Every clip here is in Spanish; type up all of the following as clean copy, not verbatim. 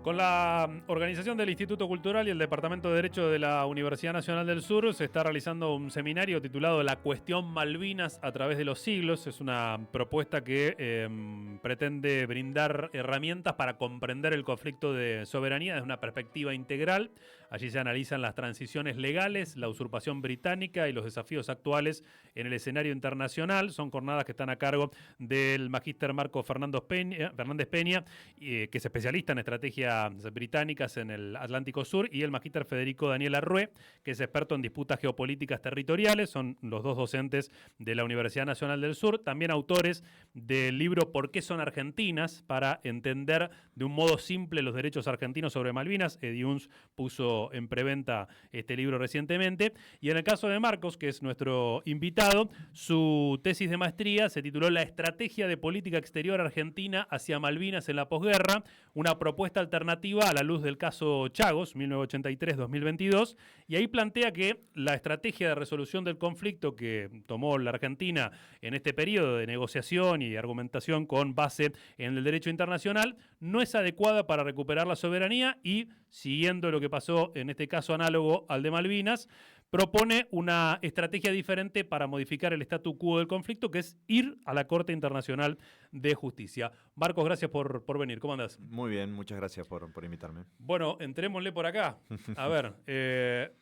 Con la organización del Instituto Cultural y el Departamento de Derecho de la Universidad Nacional del Sur se está realizando un seminario titulado La Cuestión Malvinas a través de los siglos. Es una propuesta que pretende brindar herramientas para comprender el conflicto de soberanía desde una perspectiva integral. Allí se analizan las transiciones legales, la usurpación británica y los desafíos actuales en el escenario internacional. Son jornadas que están a cargo del magíster Marco Fernández Peña, que es especialista en estrategia británicas en el Atlántico Sur, y el magíster Federico Daniel Arrué, que es experto en disputas geopolíticas territoriales. Son los dos docentes de la Universidad Nacional del Sur, también autores del libro ¿Por qué son argentinas?, para entender de un modo simple los derechos argentinos sobre Malvinas. Ediuns puso en preventa este libro recientemente. Y en el caso de Marcos, que es nuestro invitado, su tesis de maestría se tituló La estrategia de política exterior argentina hacia Malvinas en la posguerra, una propuesta alternativa a la luz del caso Chagos, 1983-2022, y ahí plantea que la estrategia de resolución del conflicto que tomó la Argentina en este periodo de negociación y argumentación con base en el derecho internacional no es adecuada para recuperar la soberanía y, siguiendo lo que pasó en este caso análogo al de Malvinas, propone una estrategia diferente para modificar el statu quo del conflicto, que es ir a la Corte Internacional de Justicia. Marcos, gracias por venir. ¿Cómo andás? Muy bien, muchas gracias por invitarme. Bueno, entrémosle por acá. A ver,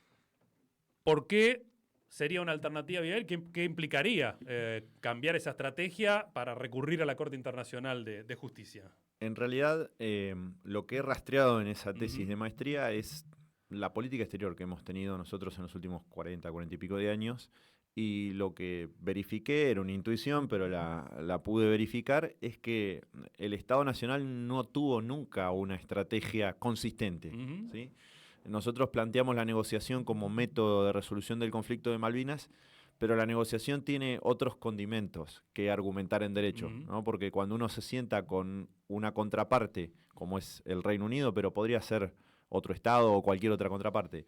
¿por qué sería una alternativa viable? ¿Qué implicaría cambiar esa estrategia para recurrir a la Corte Internacional de Justicia? En realidad, lo que he rastreado en esa tesis de maestría es la política exterior que hemos tenido nosotros en los últimos 40 y pico de años, y lo que verifiqué, era una intuición, pero la pude verificar, es que el Estado Nacional no tuvo nunca una estrategia consistente, ¿sí? Nosotros planteamos la negociación como método de resolución del conflicto de Malvinas, pero la negociación tiene otros condimentos que argumentar en derecho, ¿no? Porque cuando uno se sienta con una contraparte, como es el Reino Unido, pero podría ser otro Estado o cualquier otra contraparte,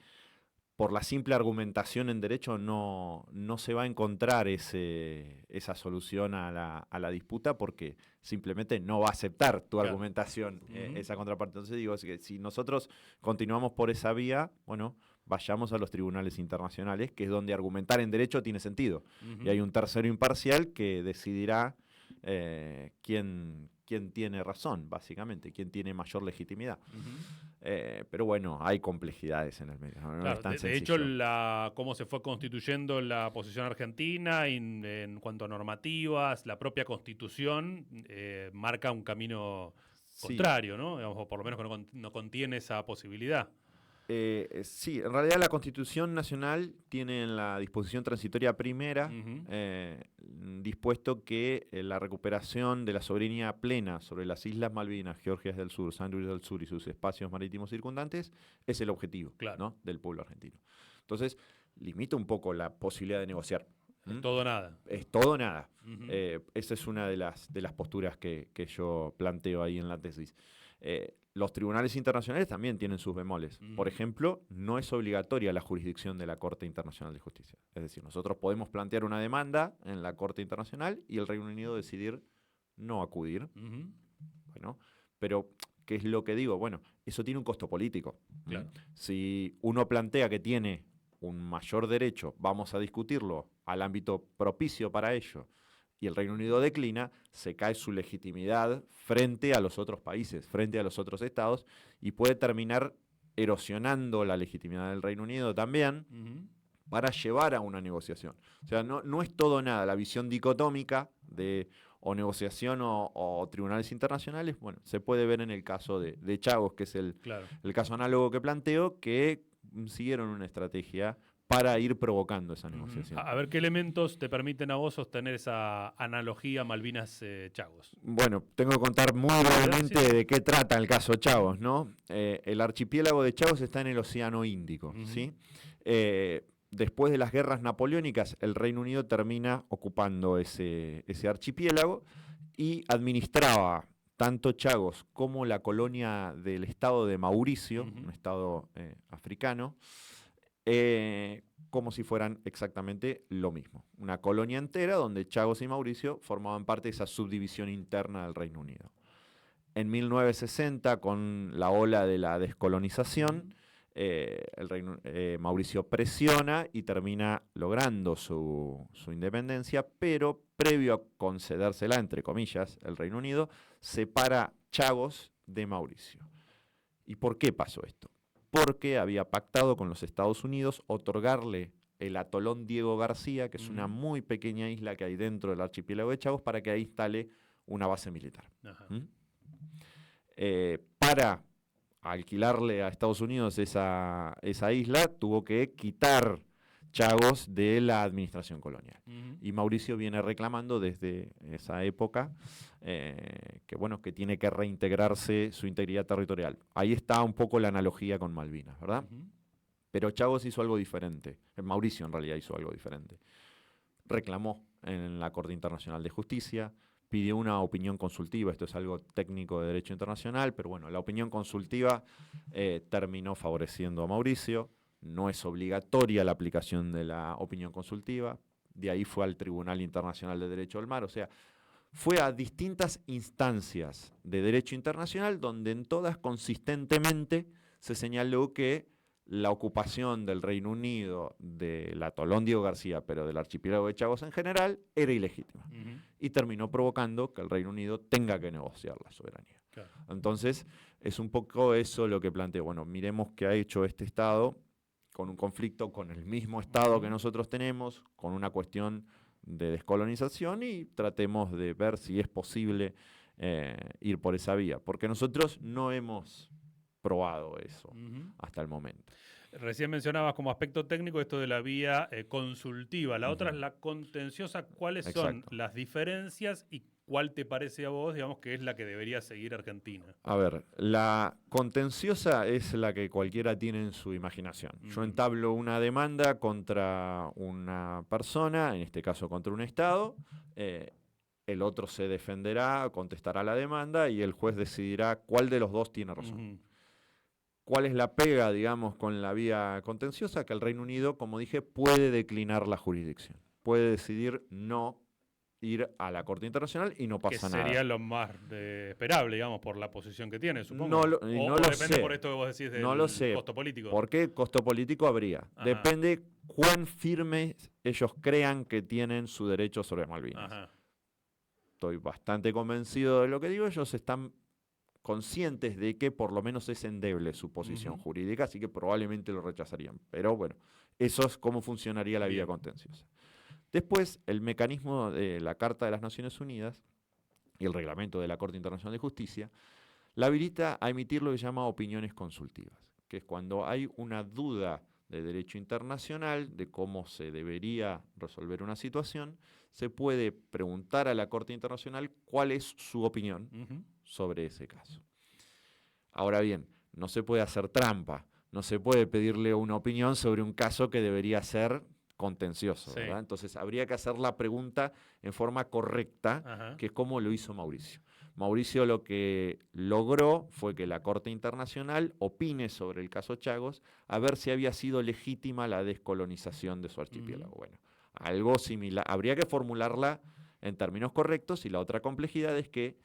por la simple argumentación en derecho no se va a encontrar esa solución a la disputa, porque simplemente no va a aceptar tu argumentación esa contraparte. Entonces digo, es que si nosotros continuamos por esa vía, bueno, vayamos a los tribunales internacionales, que es donde argumentar en derecho tiene sentido. Y hay un tercero imparcial que decidirá quién tiene razón, básicamente, quién tiene mayor legitimidad. Pero bueno, hay complejidades en el medio. No Claro, es tan de hecho, sencillo. cómo se fue constituyendo la posición argentina en cuanto a normativas, la propia Constitución marca un camino Sí. contrario, ¿no? O por lo menos que no contiene esa posibilidad. Sí, en realidad la Constitución Nacional tiene en la disposición transitoria primera dispuesto que la recuperación de la soberanía plena sobre las Islas Malvinas, Georgias del Sur, San Luis del Sur y sus espacios marítimos circundantes es el objetivo, Claro, ¿no?, del pueblo argentino. Entonces, limita un poco la posibilidad de negociar. Es todo o nada. Es todo o nada. Esa es una de las posturas que yo planteo ahí en la tesis. Los tribunales internacionales también tienen sus bemoles. Por ejemplo, no es obligatoria la jurisdicción de la Corte Internacional de Justicia. Es decir, nosotros podemos plantear una demanda en la Corte Internacional y el Reino Unido decidir no acudir. Bueno, pero ¿qué es lo que digo? Bueno, eso tiene un costo político. Claro. Si uno plantea que tiene un mayor derecho, vamos a discutirlo al ámbito propicio para ello, y el Reino Unido declina, se cae su legitimidad frente a los otros países, frente a los otros estados, y puede terminar erosionando la legitimidad del Reino Unido también para llevar a una negociación. O sea, no es todo nada. La visión dicotómica de o negociación o tribunales internacionales, bueno, se puede ver en el caso de Chagos, que es el caso análogo que planteo, que siguieron una estrategia para ir provocando esa negociación. A ver, ¿qué elementos te permiten a vos sostener esa analogía Malvinas-Chagos? Bueno, tengo que contar muy brevemente de qué trata el caso Chagos, ¿no? El archipiélago de Chagos está en el Océano Índico, ¿sí? Después de las guerras napoleónicas, el Reino Unido termina ocupando ese archipiélago y administraba tanto Chagos como la colonia del estado de Mauricio, un estado africano, como si fueran exactamente lo mismo. Una colonia entera donde Chagos y Mauricio formaban parte de esa subdivisión interna del Reino Unido. En 1960, con la ola de la descolonización, Mauricio presiona y termina logrando su independencia, pero previo a concedérsela, entre comillas, el Reino Unido, separa Chagos de Mauricio. ¿Y por qué pasó esto? Porque había pactado con los Estados Unidos otorgarle el atolón Diego García, que es una muy pequeña isla que hay dentro del archipiélago de Chagos, para que ahí instale una base militar. Para alquilarle a Estados Unidos esa isla, tuvo que quitar Chagos de la administración colonial. Y Mauricio viene reclamando desde esa época que tiene que reintegrarse su integridad territorial. Ahí está un poco la analogía con Malvinas, ¿verdad? Pero Chagos hizo algo diferente. Mauricio en realidad hizo algo diferente. Reclamó en la Corte Internacional de Justicia, pidió una opinión consultiva. Esto es algo técnico de derecho internacional, pero bueno, la opinión consultiva terminó favoreciendo a Mauricio. No es obligatoria la aplicación de la opinión consultiva. De ahí fue al Tribunal Internacional de Derecho del Mar. O sea, fue a distintas instancias de derecho internacional donde en todas consistentemente se señaló que la ocupación del Reino Unido del atolón Diego García, pero del archipiélago de Chagos en general, era ilegítima. Y terminó provocando que el Reino Unido tenga que negociar la soberanía. Claro. Entonces, es un poco eso lo que planteo. Bueno, miremos qué ha hecho este Estado con un conflicto con el mismo Estado que nosotros tenemos, con una cuestión de descolonización, y tratemos de ver si es posible ir por esa vía. Porque nosotros no hemos probado eso hasta el momento. Recién mencionabas como aspecto técnico esto de la vía consultiva. La otra es la contenciosa. ¿Cuáles son las diferencias y cuál te parece a vos, digamos, que es la que debería seguir Argentina? A ver, la contenciosa es la que cualquiera tiene en su imaginación. Yo entablo una demanda contra una persona, en este caso contra un Estado, el otro se defenderá, contestará la demanda y el juez decidirá cuál de los dos tiene razón. ¿Cuál es la pega, digamos, con la vía contenciosa? Que el Reino Unido, como dije, puede declinar la jurisdicción. Puede decidir no ir a la Corte Internacional y no pasa nada. Que sería lo más esperable, digamos, por la posición que tiene, supongo. No lo depende sé. Por esto que vos decís del no lo sé. costo político. ¿Por qué costo político habría? Ajá. Depende cuán firmes ellos crean que tienen su derecho sobre Malvinas. Ajá. Estoy bastante convencido de lo que digo. Ellos están conscientes de que por lo menos es endeble su posición jurídica, así que probablemente lo rechazarían. Pero bueno, eso es cómo funcionaría la vía contenciosa. Después, el mecanismo de la Carta de las Naciones Unidas y el reglamento de la Corte Internacional de Justicia la habilita a emitir lo que se llama opiniones consultivas, que es cuando hay una duda de derecho internacional de cómo se debería resolver una situación, se puede preguntar a la Corte Internacional cuál es su opinión sobre ese caso. Ahora bien, no se puede hacer trampa, no se puede pedirle una opinión sobre un caso que debería ser contencioso, ¿verdad? Entonces habría que hacer la pregunta en forma correcta, que es como lo hizo Mauricio. Mauricio lo que logró fue que la Corte Internacional opine sobre el caso Chagos a ver si había sido legítima la descolonización de su archipiélago. Bueno, algo similar. Habría que formularla en términos correctos, y la otra complejidad es que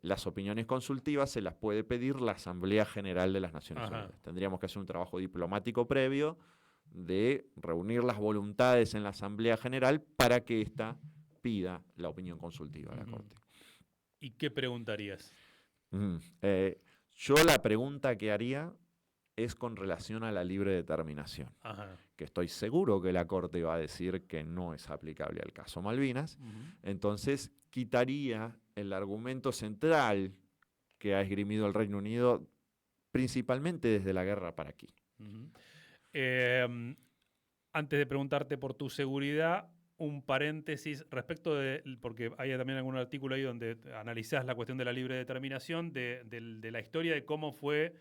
las opiniones consultivas se las puede pedir la Asamblea General de las Naciones Unidas. Tendríamos que hacer un trabajo diplomático previo de reunir las voluntades en la Asamblea General para que ésta pida la opinión consultiva a la Corte. ¿Y qué preguntarías? Yo la pregunta que haría es con relación a la libre determinación, que estoy seguro que la Corte va a decir que no es aplicable al caso Malvinas. Entonces quitaría el argumento central que ha esgrimido el Reino Unido, principalmente desde la guerra para aquí. Antes de preguntarte por tu seguridad, un paréntesis respecto de, porque hay también algún artículo ahí donde analizás la cuestión de la libre determinación, de la historia de cómo fue,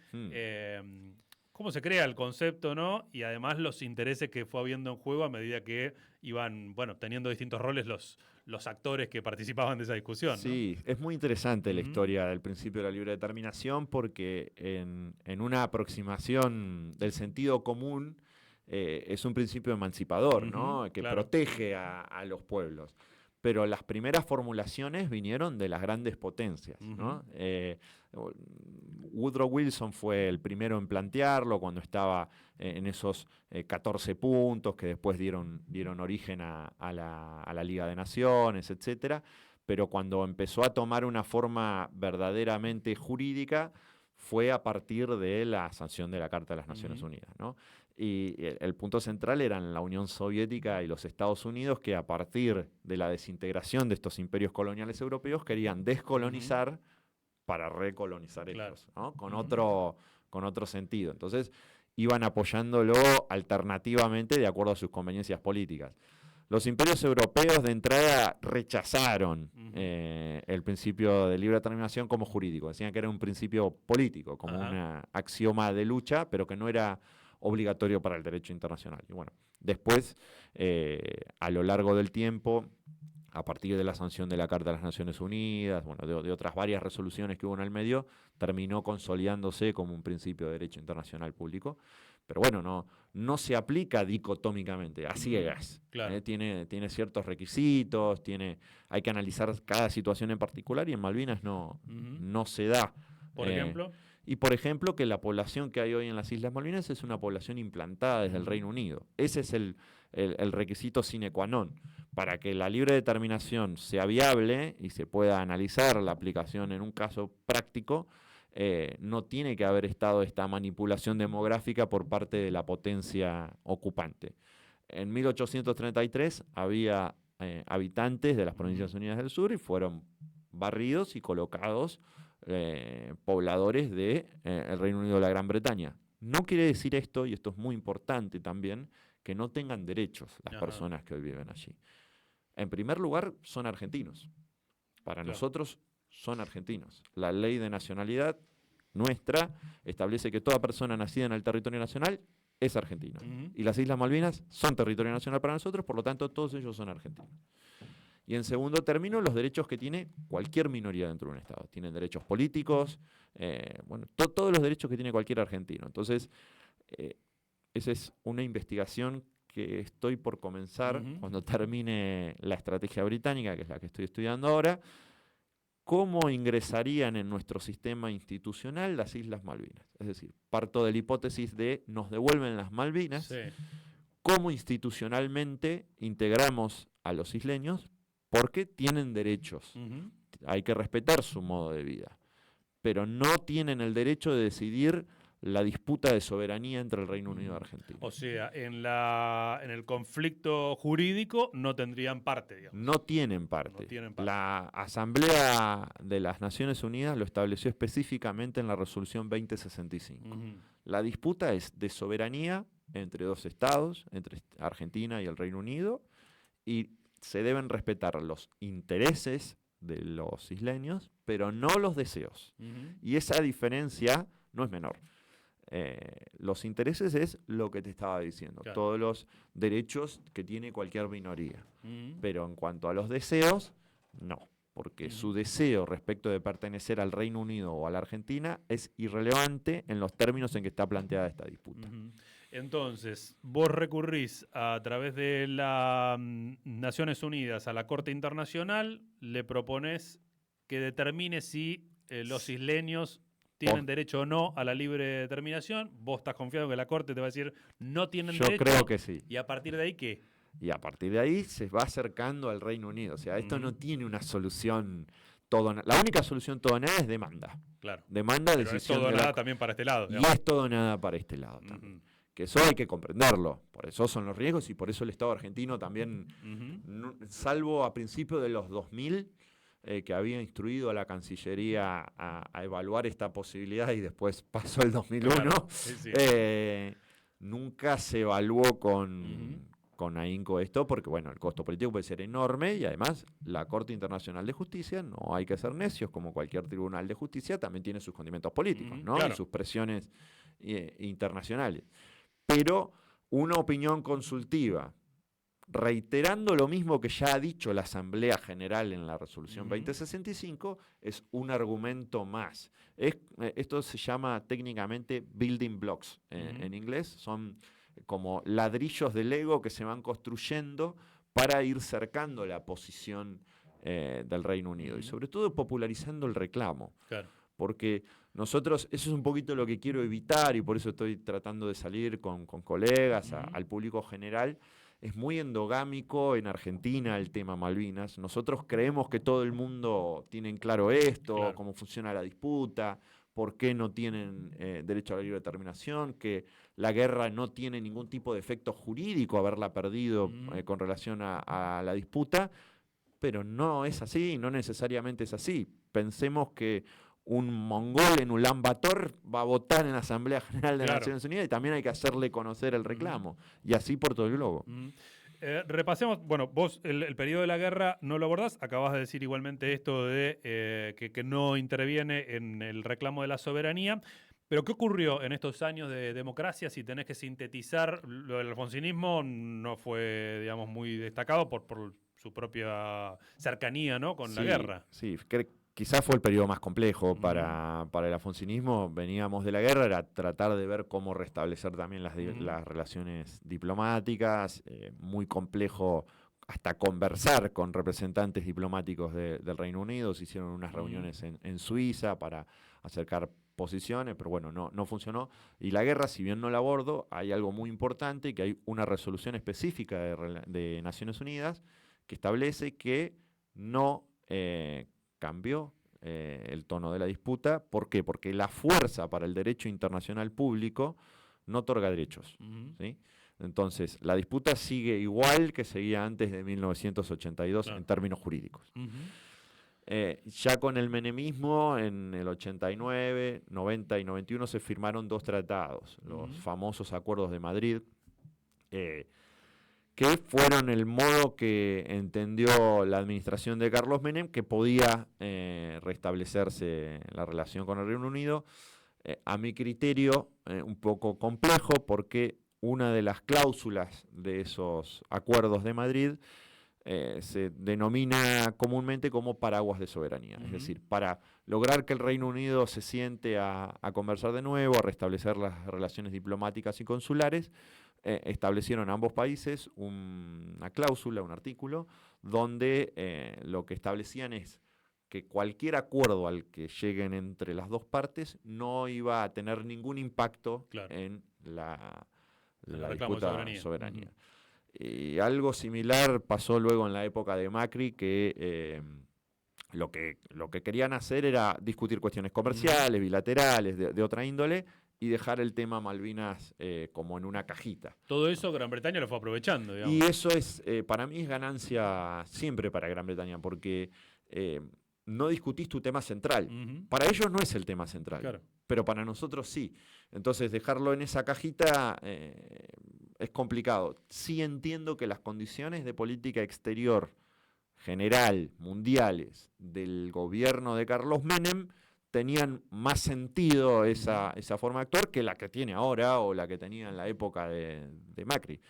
cómo se crea el concepto, ¿no? Y además los intereses que fue habiendo en juego a medida que iban, bueno, teniendo distintos roles los actores que participaban de esa discusión, ¿no? Sí, es muy interesante la historia del principio de la libre determinación, porque en una aproximación del sentido común es un principio emancipador, ¿no? Que protege a los pueblos. pero las primeras formulaciones vinieron de las grandes potencias, ¿no? Woodrow Wilson fue el primero en plantearlo cuando estaba en esos 14 puntos que después dieron origen a la Liga de Naciones, etcétera. Pero cuando empezó a tomar una forma verdaderamente jurídica fue a partir de la sanción de la Carta de las Naciones Unidas, ¿no? Y el punto central eran la Unión Soviética y los Estados Unidos, que a partir de la desintegración de estos imperios coloniales europeos querían descolonizar para recolonizar ellos, ¿no? Con otro sentido. Entonces iban apoyándolo alternativamente de acuerdo a sus conveniencias políticas. Los imperios europeos de entrada rechazaron el principio de libre determinación como jurídico. Decían que era un principio político, como un axioma de lucha, pero que no era obligatorio para el derecho internacional. Y bueno, después, a lo largo del tiempo, a partir de la sanción de la Carta de las Naciones Unidas, bueno, de otras varias resoluciones que hubo en el medio, terminó consolidándose como un principio de derecho internacional público. Pero bueno, no se aplica dicotómicamente, a ciegas. Claro. Tiene ciertos requisitos, hay que analizar cada situación en particular, y en Malvinas no se da. ¿Por ejemplo? Y por ejemplo, que la población que hay hoy en las Islas Malvinas es una población implantada desde el Reino Unido. Ese es el requisito sine qua non. Para que la libre determinación sea viable y se pueda analizar la aplicación en un caso práctico, no tiene que haber estado esta manipulación demográfica por parte de la potencia ocupante. En 1833 había habitantes de las Provincias Unidas del Sur y fueron barridos y colocados pobladores del Reino Unido de la Gran Bretaña. No quiere decir esto, y esto es muy importante también, que no tengan derechos las personas que hoy viven allí. En primer lugar, son argentinos. Para nosotros son argentinos. La ley de nacionalidad nuestra establece que toda persona nacida en el territorio nacional es argentina. Y las Islas Malvinas son territorio nacional para nosotros, por lo tanto todos ellos son argentinos. Y en segundo término, los derechos que tiene cualquier minoría dentro de un Estado. Tienen derechos políticos, todos los derechos que tiene cualquier argentino. Entonces, esa es una investigación que estoy por comenzar cuando termine la estrategia británica, que es la que estoy estudiando ahora. ¿Cómo ingresarían en nuestro sistema institucional las Islas Malvinas? Es decir, parto de la hipótesis de nos devuelven las Malvinas. Sí. ¿Cómo institucionalmente integramos a los isleños? Porque tienen derechos. Hay que respetar su modo de vida. Pero no tienen el derecho de decidir la disputa de soberanía entre el Reino Unido y Argentina. O sea, en el conflicto jurídico no tendrían parte, digamos. No tienen parte. La Asamblea de las Naciones Unidas lo estableció específicamente en la resolución 2065. La disputa es de soberanía entre dos estados, entre Argentina y el Reino Unido, y se deben respetar los intereses de los isleños, pero no los deseos. Y esa diferencia no es menor. Los intereses es lo que te estaba diciendo, todos los derechos que tiene cualquier minoría. Pero en cuanto a los deseos, no, porque su deseo respecto de pertenecer al Reino Unido o a la Argentina es irrelevante en los términos en que está planteada esta disputa. Entonces, vos recurrís a través de las Naciones Unidas a la Corte Internacional, le proponés que determine si los isleños tienen derecho o no a la libre determinación. Vos estás confiado que la Corte te va a decir no tienen derecho. Yo creo que sí. ¿Y a partir de ahí qué? Y a partir de ahí se va acercando al Reino Unido. O sea, esto no tiene una solución la única solución todo nada es demanda. Claro. Demanda, pero decisión. Es todo nada también para este lado. Y es todo nada para este lado también. Que eso hay que comprenderlo. Por eso son los riesgos y por eso el Estado argentino también, salvo a principios de los 2000, que había instruido a la Cancillería a evaluar esta posibilidad y después pasó el 2001, claro, nunca se evaluó con ahínco esto porque, bueno, el costo político puede ser enorme y además la Corte Internacional de Justicia, no hay que ser necios, como cualquier tribunal de justicia, también tiene sus condimentos políticos, ¿no? Claro. Y sus presiones internacionales. Pero una opinión consultiva reiterando lo mismo que ya ha dicho la Asamblea General en la Resolución 2065, es un argumento más. Esto se llama técnicamente building blocks en inglés, son como ladrillos de Lego que se van construyendo para ir cercando la posición del Reino Unido y sobre todo popularizando el reclamo. Claro. Porque nosotros, eso es un poquito lo que quiero evitar y por eso estoy tratando de salir con colegas, al público general. Es muy endogámico en Argentina el tema Malvinas. Nosotros creemos que todo el mundo tiene en claro esto, Claro. cómo funciona la disputa, por qué no tienen derecho a la libre determinación, que la guerra no tiene ningún tipo de efecto jurídico haberla perdido con relación a la disputa, pero no es así, no necesariamente es así. Pensemos que un mongol en Ulan Bator va a votar en la Asamblea General de Claro. Naciones Unidas y también hay que hacerle conocer el reclamo. Y así por todo el globo. Repasemos, bueno, vos el periodo de la guerra no lo abordás, acabas de decir igualmente esto de que no interviene en el reclamo de la soberanía, pero ¿qué ocurrió en estos años de democracia? Si tenés que sintetizar, lo del alfonsinismo no fue, digamos, muy destacado por su propia cercanía, ¿no?, con la guerra. Sí, quizás fue el periodo más complejo para el alfonsinismo. Veníamos de la guerra, era tratar de ver cómo restablecer también las relaciones diplomáticas, muy complejo hasta conversar con representantes diplomáticos del Reino Unido. Se hicieron unas reuniones en Suiza para acercar posiciones, pero bueno, no funcionó. Y la guerra, si bien no la abordo, hay algo muy importante, que hay una resolución específica de Naciones Unidas que establece que no cambió el tono de la disputa. ¿Por qué? Porque la fuerza para el derecho internacional público no otorga derechos. ¿Sí? Entonces, la disputa sigue igual que seguía antes de 1982 en términos jurídicos. Ya con el menemismo, en el 89, 90 y 91 se firmaron 2 tratados, los famosos Acuerdos de Madrid, que fueron el modo que entendió la administración de Carlos Menem que podía restablecerse la relación con el Reino Unido. A mi criterio, un poco complejo, porque una de las cláusulas de esos acuerdos de Madrid se denomina comúnmente como paraguas de soberanía. Es decir, para lograr que el Reino Unido se siente a conversar de nuevo, a restablecer las relaciones diplomáticas y consulares, establecieron ambos países una cláusula, un artículo, donde lo que establecían es que cualquier acuerdo al que lleguen entre las dos partes no iba a tener ningún impacto en la disputa de soberanía. Y algo similar pasó luego en la época de Macri, que lo que querían hacer era discutir cuestiones comerciales, bilaterales, de otra índole, y dejar el tema Malvinas como en una cajita. Todo eso Gran Bretaña lo fue aprovechando, digamos. Y eso es, para mí es ganancia siempre para Gran Bretaña, porque no discutís tu tema central. Para ellos no es el tema central, claro, pero para nosotros sí. Entonces dejarlo en esa cajita es complicado. Sí entiendo que las condiciones de política exterior general, mundiales, del gobierno de Carlos Menem tenían más sentido esa forma de actuar que la que tiene ahora o la que tenía en la época de Macri.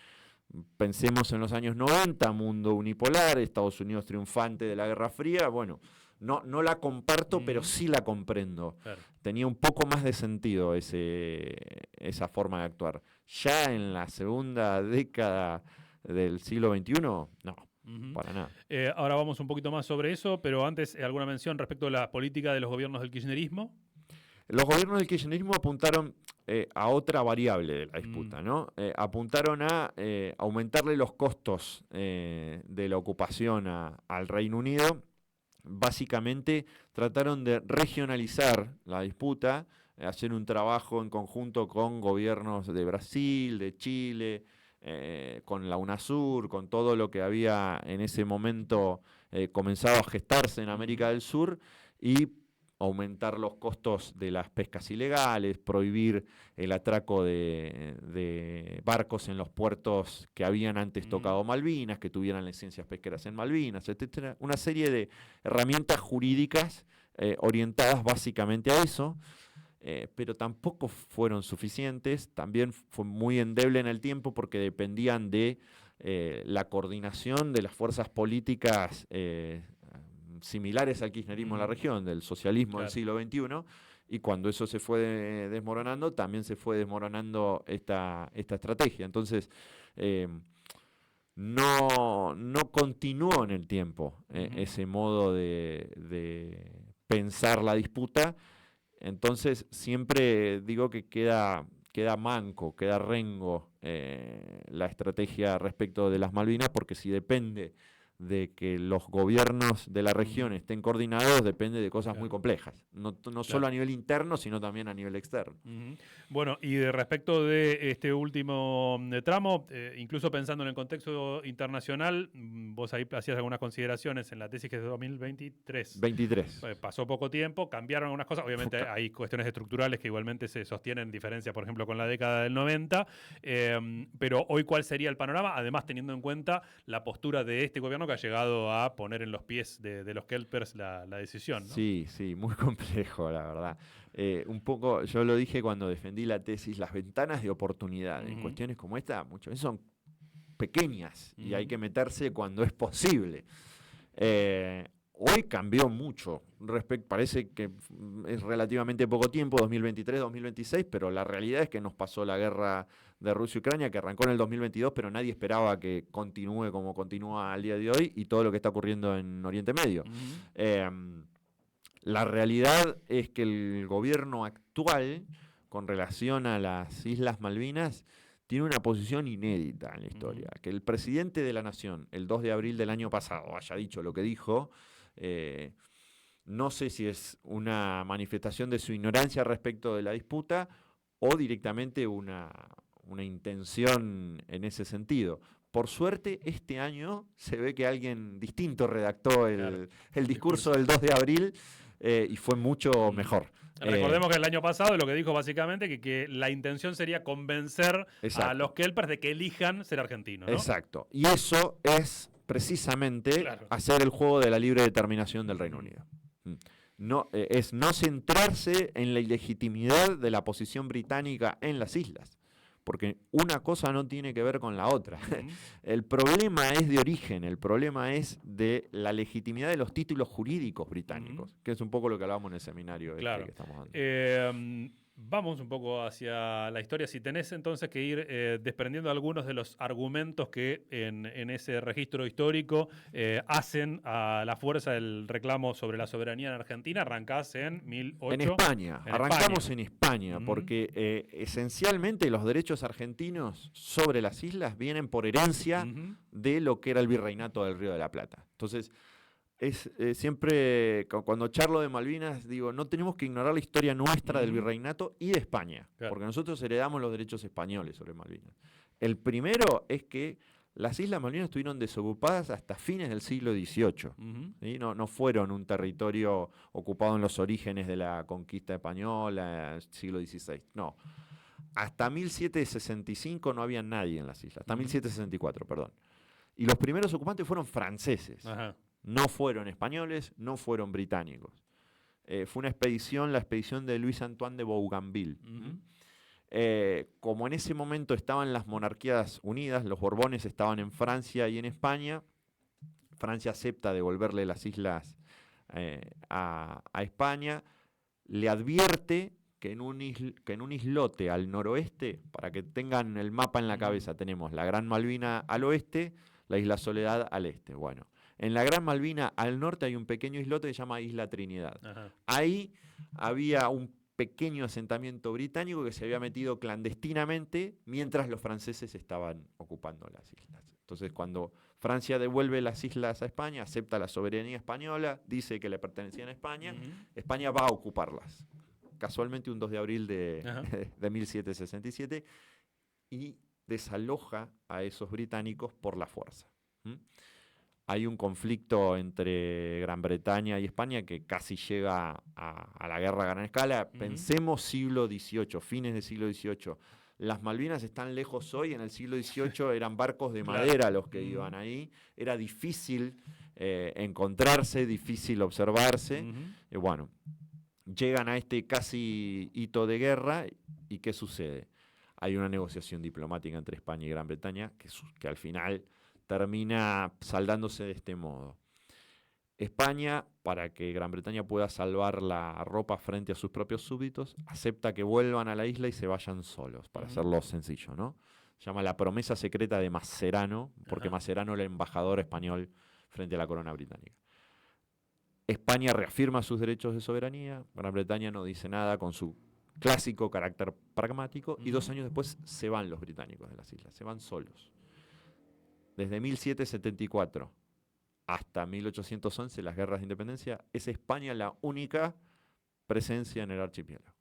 Pensemos en los años 90, mundo unipolar, Estados Unidos triunfante de la Guerra Fría. Bueno, no la comparto, pero sí la comprendo. Claro. Tenía un poco más de sentido esa forma de actuar. Ya en la segunda década del siglo XXI, no. Para nada. Ahora vamos un poquito más sobre eso, pero antes, ¿alguna mención respecto a la política de los gobiernos del kirchnerismo? Los gobiernos del kirchnerismo apuntaron a otra variable de la disputa, ¿no? Apuntaron a aumentarle los costos de la ocupación al Reino Unido. Básicamente trataron de regionalizar la disputa, hacer un trabajo en conjunto con gobiernos de Brasil, de Chile, con la UNASUR, con todo lo que había en ese momento comenzado a gestarse en América del Sur, y aumentar los costos de las pescas ilegales, prohibir el atraco de barcos en los puertos que habían antes tocado Malvinas, que tuvieran licencias pesqueras en Malvinas, etc. Una serie de herramientas jurídicas orientadas básicamente a eso. Pero tampoco fueron suficientes. También fue muy endeble en el tiempo porque dependían de la coordinación de las fuerzas políticas similares al kirchnerismo en la región, del socialismo del siglo XXI, y cuando eso se fue desmoronando, también se fue desmoronando esta estrategia. Entonces, no continuó en el tiempo ese modo de pensar la disputa. Entonces siempre digo que queda manco, queda rengo la estrategia respecto de las Malvinas, porque si depende de que los gobiernos de la región estén coordinados, depende de cosas muy complejas. No solo a nivel interno, sino también a nivel externo. Bueno, y de respecto de este último tramo, incluso pensando en el contexto internacional, vos ahí hacías algunas consideraciones en la tesis que es de 2023. 23. Pasó poco tiempo, cambiaron algunas cosas. Obviamente hay cuestiones estructurales que igualmente se sostienen en diferencia, por ejemplo, con la década del 90. Pero hoy, ¿cuál sería el panorama? Además, teniendo en cuenta la postura de este gobierno que ha llegado a poner en los pies de los kelpers la decisión, ¿no? Sí, muy complejo, la verdad. Un poco, yo lo dije cuando defendí la tesis, las ventanas de oportunidad en cuestiones como esta muchas veces son pequeñas y hay que meterse cuando es posible. Hoy cambió mucho, parece que es relativamente poco tiempo, 2023, 2026, pero la realidad es que nos pasó la guerra de Rusia y Ucrania, que arrancó en el 2022, pero nadie esperaba que continúe como continúa al día de hoy, y todo lo que está ocurriendo en Oriente Medio. La realidad es que el gobierno actual, con relación a las Islas Malvinas, tiene una posición inédita en la historia. Que el presidente de la Nación, el 2 de abril del año pasado, haya dicho lo que dijo, no sé si es una manifestación de su ignorancia respecto de la disputa o directamente una intención en ese sentido. Por suerte, este año se ve que alguien distinto redactó el discurso del 2 de abril y fue mucho mejor. Recordemos que el año pasado lo que dijo básicamente que la intención sería convencer a los kelpers de que elijan ser argentinos, ¿no? Exacto. Y eso es precisamente hacer el juego de la libre determinación del Reino Unido. Es no centrarse en la ilegitimidad de la posición británica en las islas, porque una cosa no tiene que ver con la otra. El problema es de origen, el problema es de la legitimidad de los títulos jurídicos británicos, que es un poco lo que hablábamos en el seminario que estamos dando. Vamos un poco hacia la historia. Si tenés entonces que ir desprendiendo algunos de los argumentos que en ese registro histórico hacen a la fuerza del reclamo sobre la soberanía en Argentina, arrancás en 1008. En España, arrancamos en España, porque esencialmente los derechos argentinos sobre las islas vienen por herencia de lo que era el virreinato del Río de la Plata. Entonces, siempre cuando charlo de Malvinas digo, no tenemos que ignorar la historia nuestra del virreinato y de España, porque nosotros heredamos los derechos españoles sobre Malvinas. El primero es que las Islas Malvinas estuvieron desocupadas hasta fines del siglo XVIII. ¿Sí? No fueron un territorio ocupado en los orígenes de la conquista española, siglo XVI. No. Hasta 1765 no había nadie en las islas. Hasta 1764, perdón. Y los primeros ocupantes fueron franceses. No fueron españoles, no fueron británicos. Fue una expedición, la expedición de Luis Antoine de Bougainville. Como en ese momento estaban las monarquías unidas, los Borbones estaban en Francia y en España, Francia acepta devolverle las islas a España, le advierte que en un islote al noroeste, para que tengan el mapa en la cabeza, tenemos la Gran Malvina al oeste, la Isla Soledad al este. Bueno, en la Gran Malvina al norte hay un pequeño islote que se llama Isla Trinidad. Ahí había un pequeño asentamiento británico que se había metido clandestinamente mientras los franceses estaban ocupando las islas. Entonces, cuando Francia devuelve las islas a España, acepta la soberanía española, dice que le pertenecían a España, España va a ocuparlas. Casualmente un 2 de abril de 1767, y desaloja a esos británicos por la fuerza. Hay un conflicto entre Gran Bretaña y España que casi llega a la guerra a gran escala. Pensemos siglo XVIII, fines del siglo XVIII. Las Malvinas están lejos hoy, en el siglo XVIII eran barcos de madera los que iban ahí. Era difícil encontrarse, difícil observarse. Bueno, llegan a este casi hito de guerra, y ¿qué sucede? Hay una negociación diplomática entre España y Gran Bretaña que al final termina saldándose de este modo. España, para que Gran Bretaña pueda salvar la ropa frente a sus propios súbditos, acepta que vuelvan a la isla y se vayan solos, para hacerlo sencillo, ¿no? se llama La promesa secreta de Macerano, porque Macerano era el embajador español frente a la corona británica. España reafirma sus derechos de soberanía, Gran Bretaña no dice nada con su clásico carácter pragmático, y 2 años después se van los británicos de las islas, se van solos. Desde 1774 hasta 1811, las guerras de independencia, es España la única presencia en el archipiélago,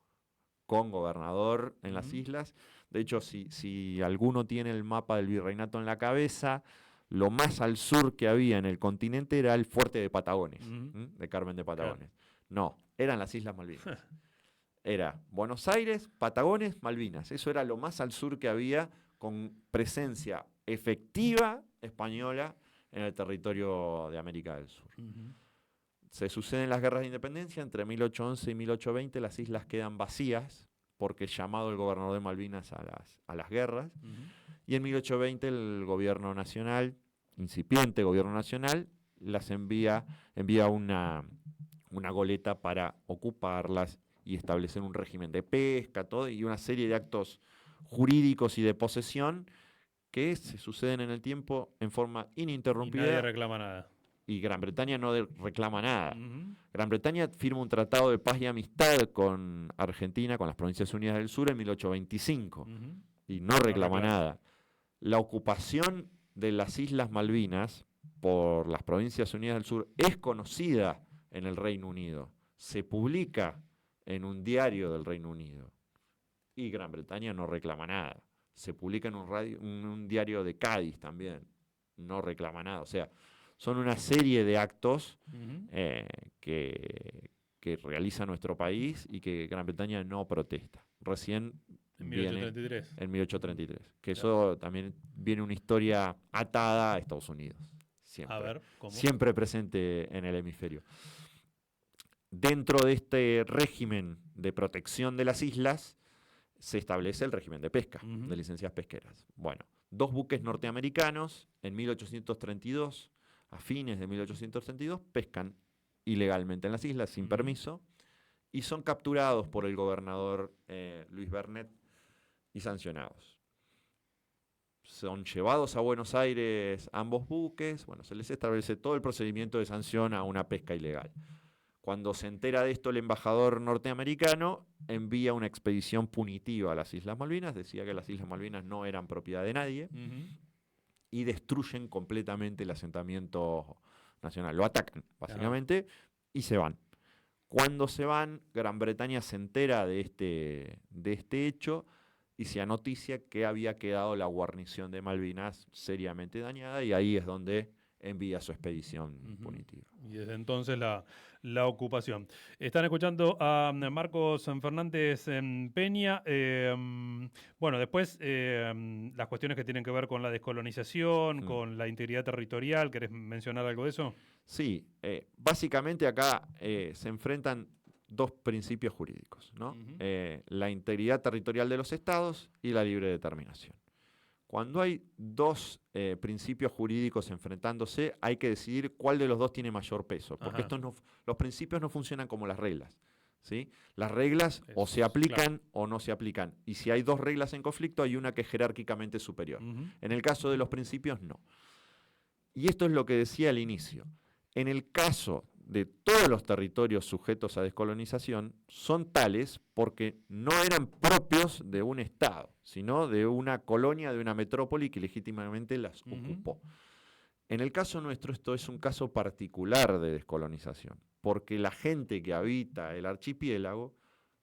con gobernador en las islas. De hecho, si alguno tiene el mapa del virreinato en la cabeza, lo más al sur que había en el continente era el fuerte de Patagones, de Carmen de Patagones. Claro. No, eran las Islas Malvinas. Era Buenos Aires, Patagones, Malvinas. Eso era lo más al sur que había, con presencia efectiva española en el territorio de América del Sur. Se suceden las guerras de independencia. Entre 1811 y 1820 las islas quedan vacías porque es llamado el gobernador de Malvinas a las guerras. Y en 1820 el gobierno nacional, incipiente gobierno nacional, las envía una goleta para ocuparlas y establecer un régimen de pesca, todo, y una serie de actos jurídicos y de posesión que se suceden en el tiempo en forma ininterrumpida. Y nadie reclama nada. Y Gran Bretaña no reclama nada. Gran Bretaña firma un tratado de paz y amistad con Argentina, con las Provincias Unidas del Sur, en 1825. Y no reclama nada. La ocupación de las Islas Malvinas por las Provincias Unidas del Sur es conocida en el Reino Unido. Se publica en un diario del Reino Unido. Y Gran Bretaña no reclama nada. Se publica en un diario de Cádiz también. No reclama nada. O sea, son una serie de actos que realiza nuestro país y que Gran Bretaña no protesta. Recién en 1833. En 1833. Que claro. Eso también viene una historia atada a Estados Unidos. Siempre. A ver, ¿cómo? Siempre presente en el hemisferio. Dentro de este régimen de protección de las islas se establece el régimen de pesca, de licencias pesqueras. Bueno, 2 buques norteamericanos en 1832, a fines de 1832, pescan ilegalmente en las islas sin permiso y son capturados por el gobernador Luis Bernet y sancionados. Son llevados a Buenos Aires ambos buques. Bueno, se les establece todo el procedimiento de sanción a una pesca ilegal. Cuando se entera de esto el embajador norteamericano envía una expedición punitiva a las Islas Malvinas, decía que las Islas Malvinas no eran propiedad de nadie, y destruyen completamente el asentamiento nacional. Lo atacan, básicamente, y se van. Cuando se van, Gran Bretaña se entera de este hecho y se anoticia que había quedado la guarnición de Malvinas seriamente dañada, y ahí es donde envía su expedición punitiva. Y desde entonces la ocupación. Están escuchando a Marcos Fernández Peña. Bueno, después las cuestiones que tienen que ver con la descolonización, con la integridad territorial. ¿Querés mencionar algo de eso? Sí, básicamente acá se enfrentan 2 principios jurídicos, ¿no? La integridad territorial de los estados y la libre determinación. Cuando hay 2 principios jurídicos enfrentándose, hay que decidir cuál de los 2 tiene mayor peso, porque los principios no funcionan como las reglas, ¿sí? Las reglas o se aplican o no se aplican, y si hay 2 reglas en conflicto, hay una que es jerárquicamente superior. En el caso de los principios, no. Y esto es lo que decía al inicio. En el caso de todos los territorios sujetos a descolonización, son tales porque no eran propios de un Estado, sino de una colonia, de una metrópoli que legítimamente las ocupó. En el caso nuestro, esto es un caso particular de descolonización, porque la gente que habita el archipiélago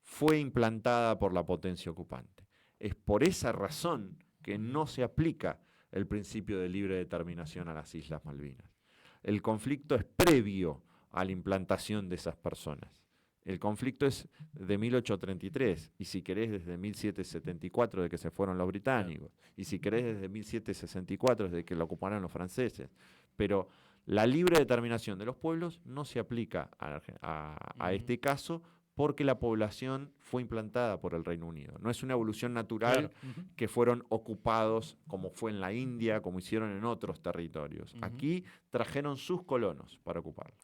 fue implantada por la potencia ocupante. Es por esa razón que no se aplica el principio de libre determinación a las Islas Malvinas. El conflicto es previo a la implantación de esas personas. El conflicto es de 1833, y si querés desde 1774, de que se fueron los británicos, y si querés desde 1764, desde que lo ocuparon los franceses. Pero la libre determinación de los pueblos no se aplica a este caso, porque la población fue implantada por el Reino Unido. No es una evolución natural que fueron ocupados, como fue en la India, como hicieron en otros territorios. Aquí trajeron sus colonos para ocuparlos.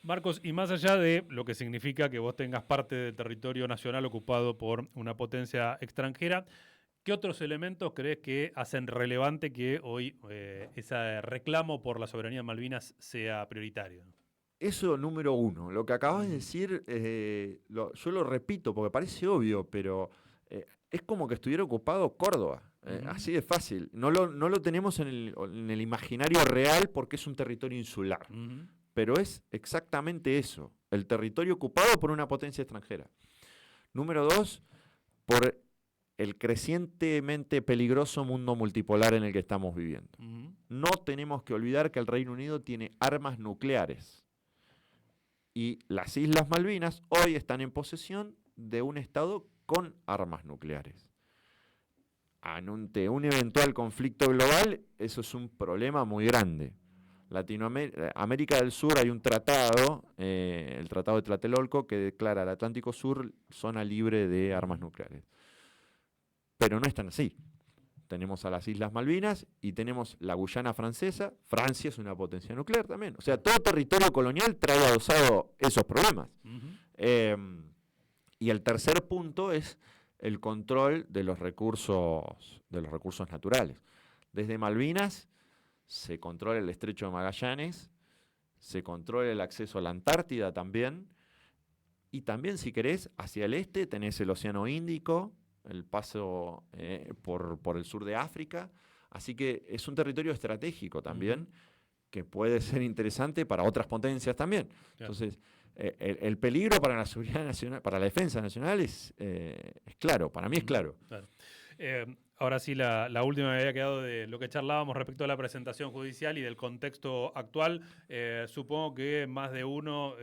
Marcos, y más allá de lo que significa que vos tengas parte del territorio nacional ocupado por una potencia extranjera, ¿Qué otros elementos crees que hacen relevante que hoy ese reclamo por la soberanía de Malvinas sea prioritario? Eso número uno. Lo que acabas de decir, yo lo repito porque parece obvio, pero es como que estuviera ocupado Córdoba. Así de fácil. No lo tenemos en el imaginario real porque es un territorio insular. Pero es exactamente eso. El territorio ocupado por una potencia extranjera. Número dos, por el crecientemente peligroso mundo multipolar en el que estamos viviendo. No tenemos que olvidar que el Reino Unido tiene armas nucleares. Y las Islas Malvinas hoy están en posesión de un Estado con armas nucleares. Ante un eventual conflicto global, eso es un problema muy grande. América del Sur hay un tratado, el Tratado de Tlatelolco, que declara el Atlántico Sur zona libre de armas nucleares. Pero no es tan así. Tenemos a las Islas Malvinas y tenemos la Guyana francesa. Francia es una potencia nuclear también. O sea, todo territorio colonial trae adosado esos problemas. Y el tercer punto es el control de los recursos naturales. Desde Malvinas se controla el Estrecho de Magallanes, se controla el acceso a la Antártida también, y también, si querés, hacia el este tenés el Océano Índico, el paso por el sur de África, así que es un territorio estratégico también, que puede ser interesante para otras potencias también. Claro. Entonces, el peligro para la seguridad nacional, para la defensa nacional es claro, para mí es claro. Claro. Ahora sí, la última me había quedado de lo que charlábamos respecto a la presentación judicial y del contexto actual. Supongo que más de uno,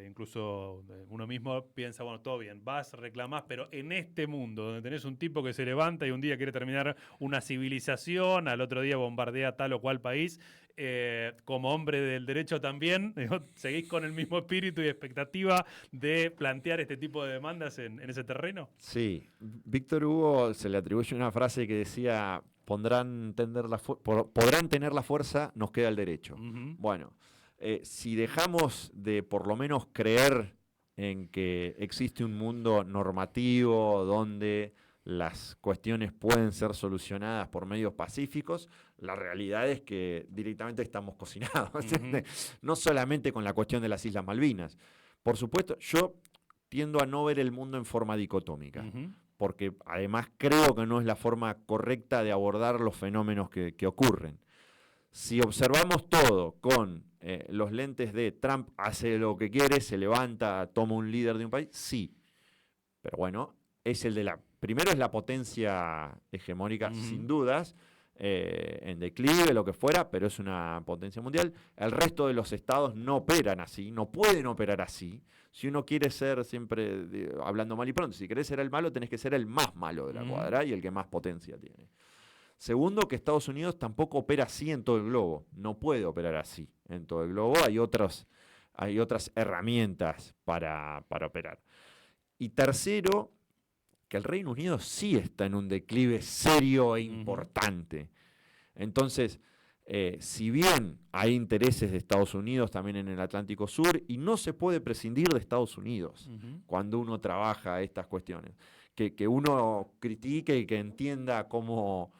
incluso uno mismo, piensa, bueno, todo bien, vas, reclamás, pero en este mundo, donde tenés un tipo que se levanta y un día quiere terminar una civilización, al otro día bombardea tal o cual país, como hombre del derecho también, ¿seguís con el mismo espíritu y expectativa de plantear este tipo de demandas en ese terreno? Sí, Víctor Hugo se le atribuye una frase que decía, podrán tener la fuerza, nos queda el derecho. Bueno, si dejamos de por lo menos creer en que existe un mundo normativo donde las cuestiones pueden ser solucionadas por medios pacíficos, la realidad es que directamente estamos cocinados. No solamente con la cuestión de las Islas Malvinas. Por supuesto, yo tiendo a no ver el mundo en forma dicotómica, porque además creo que no es la forma correcta de abordar los fenómenos que ocurren. Si observamos todo con los lentes de Trump hace lo que quiere, se levanta, toma un líder de un país, sí. Pero bueno, es primero es la potencia hegemónica, sin dudas, en declive, lo que fuera, pero es una potencia mundial. El resto de los estados no operan así, no pueden operar así. Si uno quiere ser siempre, hablando mal y pronto, si querés ser el malo, tenés que ser el más malo de la cuadra y el que más potencia tiene. Segundo, que Estados Unidos tampoco opera así en todo el globo. No puede operar así en todo el globo. Hay otras herramientas para operar. Y tercero, que el Reino Unido sí está en un declive serio e importante. Entonces, si bien hay intereses de Estados Unidos también en el Atlántico Sur, y no se puede prescindir de Estados Unidos cuando uno trabaja estas cuestiones, que uno critique y que entienda cómo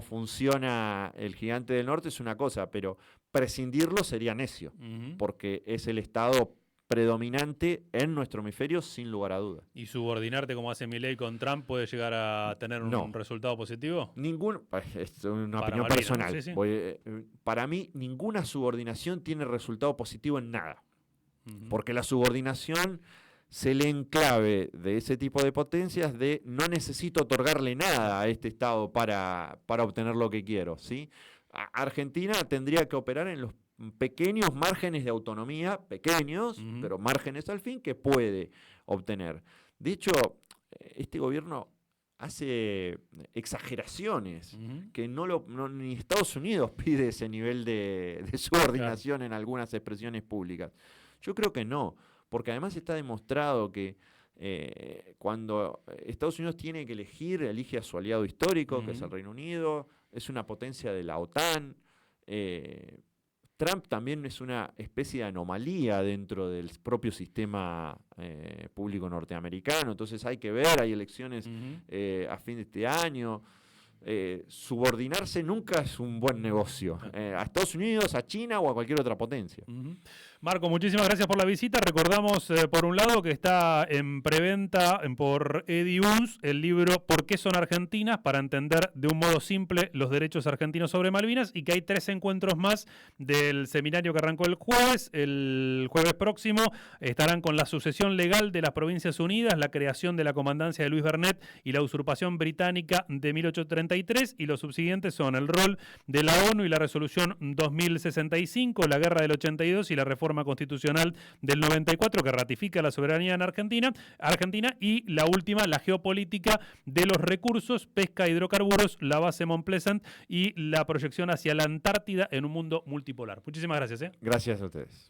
funciona el gigante del norte es una cosa, pero prescindirlo sería necio, porque es el Estado predominante en nuestro hemisferio, sin lugar a dudas. ¿Y subordinarte como hace Milei con Trump puede llegar a tener un resultado positivo? Es una opinión personal. ¿no? Sí. Para mí, ninguna subordinación tiene resultado positivo en nada. Porque la subordinación se lee en clave de ese tipo de potencias de no necesito otorgarle nada a este Estado para obtener lo que quiero, ¿sí? Argentina tendría que operar en los pequeños márgenes de autonomía, pequeños, pero márgenes al fin, que puede obtener. De hecho, este gobierno hace exageraciones, que ni Estados Unidos pide ese nivel de subordinación en algunas expresiones públicas. Yo creo que no, porque además está demostrado que cuando Estados Unidos tiene que elige a su aliado histórico, que es el Reino Unido, es una potencia de la OTAN. Trump también es una especie de anomalía dentro del propio sistema público norteamericano, entonces hay que ver, hay elecciones a fin de este año. subordinarse nunca es un buen negocio. A Estados Unidos, a China o a cualquier otra potencia. Marco, muchísimas gracias por la visita. Recordamos, por un lado, que está en preventa por Eddie Unz el libro ¿Por qué son argentinas? Para entender de un modo simple los derechos argentinos sobre Malvinas, y que hay 3 encuentros más del seminario que arrancó el jueves. El jueves próximo estarán con la sucesión legal de las Provincias Unidas, la creación de la comandancia de Luis Bernet y la usurpación británica de 1833, y los subsiguientes son el rol de la ONU y la resolución 2065, la guerra del 82 y la reforma constitucional del 94 que ratifica la soberanía en Argentina, y la última, la geopolítica de los recursos, pesca, hidrocarburos, la base Mont Pleasant y la proyección hacia la Antártida en un mundo multipolar. Muchísimas gracias. Gracias a ustedes.